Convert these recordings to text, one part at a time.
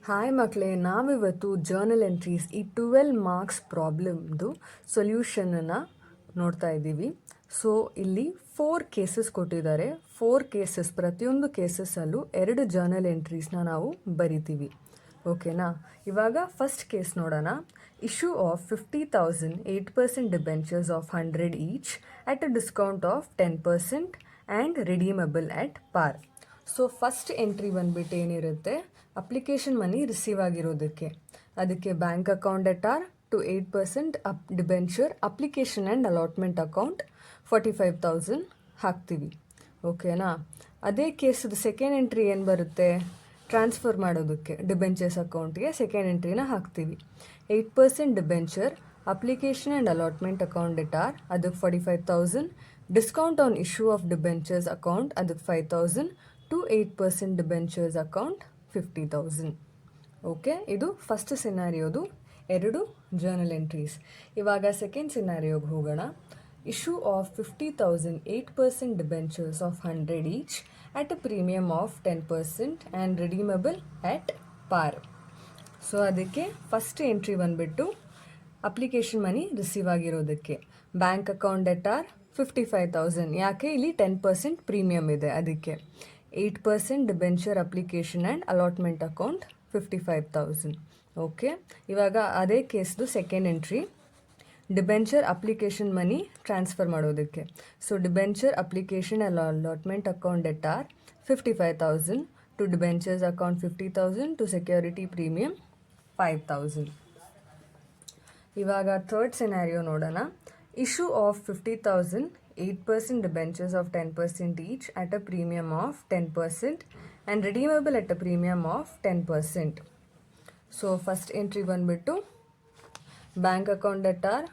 Hi ಮಕ್ಕಳೇ, ನಾವಿವತ್ತು journal entries ಈ 12 ಮಾರ್ಕ್ಸ್ ಪ್ರಾಬ್ಲಮ್ದು ಸೊಲ್ಯೂಷನನ್ನು ನೋಡ್ತಾ ಇದ್ದೀವಿ. ಸೊ ಇಲ್ಲಿ 4 ಕೇಸಸ್ ಕೊಟ್ಟಿದ್ದಾರೆ. 4 ಕೇಸಸ್, ಪ್ರತಿಯೊಂದು ಕೇಸಸ್ಸಲ್ಲೂ 2 ಜರ್ನಲ್ ಎಂಟ್ರೀಸ್ನ ನಾವು ಬರಿತೀವಿ. ಓಕೆನಾ? ಇವಾಗ ಫಸ್ಟ್ ಕೇಸ್ ನೋಡೋಣ. Issue of 50,000 8% debentures of 100 each at a discount of 10% and redeemable at par. So first entry ಬಂದುಬಿಟ್ಟು ಏನಿರುತ್ತೆ, ಅಪ್ಲಿಕೇಶನ್ ಮನಿ ರಿಸೀವ್ ಆಗಿರೋದಕ್ಕೆ ಅದಕ್ಕೆ bank account at R to 8% debenture application and allotment account 45,000 ಹಾಕ್ತೀವಿ. ಓಕೆನಾ? ಅದೇ ಕೇಸದು second entry ಏನು ಬರುತ್ತೆ, transfer ಮಾಡೋದಕ್ಕೆ ಡಿಬೆಂಚರ್ಸ್ ಅಕೌಂಟ್ಗೆ ಸೆಕೆಂಡ್ ಎಂಟ್ರಿನ ಹಾಕ್ತೀವಿ. 8% debenture application and allotment account ಎಟ್ ಆರ್ ಅದಕ್ಕೆ 45,000, discount on issue of debentures account ಅದಕ್ಕೆ 5,000 ಟು 8% ಡಿಬೆಂಚರ್ಸ್ ಅಕೌಂಟ್ 50,000. ಓಕೆ, ಇದು ಫಸ್ಟ್ ಸಿನಾರಿಯೋದು 2 ಜರ್ನಲ್ ಎಂಟ್ರೀಸ್. ಇವಾಗ ಸೆಕೆಂಡ್ ಸಿನಾರಿಯೋಗೆ ಹೋಗೋಣ. Issue of 50,000 8% debentures of 100 each at a premium of 10% and redeemable at par. So ಅದಕ್ಕೆ first entry ಬಂದುಬಿಟ್ಟು ಅಪ್ಲಿಕೇಶನ್ ಮನಿ ರಿಸೀವ್ ಆಗಿರೋದಕ್ಕೆ bank account ಎಟ್ ಆರ್ 55,000. ಯಾಕೆ ಇಲ್ಲಿ 10% ಪ್ರೀಮಿಯಮ್ ಇದೆ, ಅದಕ್ಕೆ 8% debenture application and allotment account 55,000. Okay, ಇವಾಗ ಅದೇ ಕೇಸ್ದು second entry debenture application money transfer ಮಾಡೋದಕ್ಕೆ. So debenture application allotment account ಎಟ್ ಆರ್ 55,000 to debentures account 50,000 to security premium 5,000. ಇವಾಗ ಥರ್ಡ್ ಸಿನಾರಿಯೋ ನೋಡೋಣ. Issue of 50,000 8% debentures of 10% each at a premium of 10% and redeemable at a premium of 10%. So first entry ಬಂದುಬಿಟ್ಟು bank account ಎಟ್ ಆರ್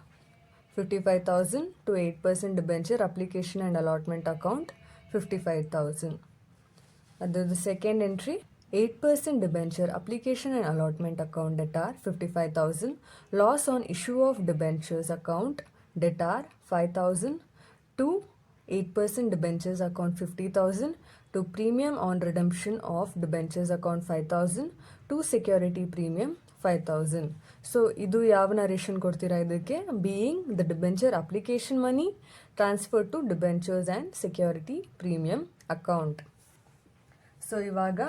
55,000 to 8% debenture application and allotment account 55,000. ಅದರದ್ದು second entry 8% debenture application and allotment account debtor 55,000, loss on issue of debentures account debtor 5,000 to 8% debentures account 50,000 to premium on redemption of debentures account 5,000 to security premium 5,000. So ಇದು ಯಾವ narration ಕೊಡ್ತೀರಾ ಇದಕ್ಕೆ, being the debenture application money transfer to debentures and security premium account. So ಇವಾಗ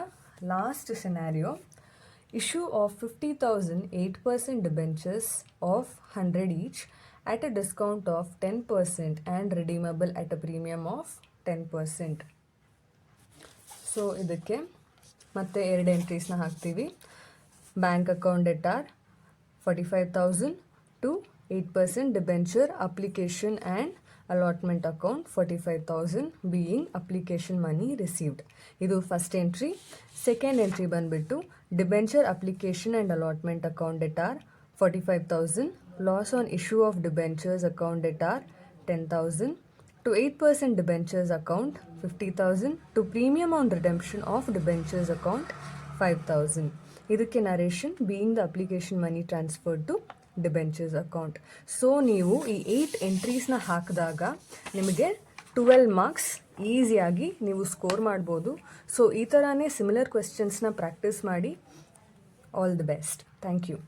last scenario. Issue of 50,000 8% debentures of 100 each at a discount of 10% and redeemable at a premium of 10%. So ಇದಕ್ಕೆ ಮತ್ತೆ 2 ಎಂಟ್ರೀಸ್ನ ಹಾಕ್ತೀವಿ. Bank account at R 45,000 to 8% debenture application and allotment account 45,000 being application money received. ಇದು first entry. Second entry ಬಂದುಬಿಟ್ಟು debenture application and allotment account at R 45,000, loss on issue of debentures account at R 10,000 to 8% debentures account 50,000 to premium on redemption of debentures account 5,000. ಇದಕ್ಕೆ narration being the application money transfer to debentures account. So ನೀವು ಈ 8 ಎಂಟ್ರೀಸ್ನ ಹಾಕಿದಾಗ ನಿಮಗೆ 12 marks ಈಸಿಯಾಗಿ ನೀವು score ಮಾಡ್ಬೋದು. So ಈ ಥರನೇ ಸಿಮಿಲರ್ ಕ್ವೆಶ್ಚನ್ಸ್ನ ಪ್ರಾಕ್ಟೀಸ್ ಮಾಡಿ. All the best. Thank you.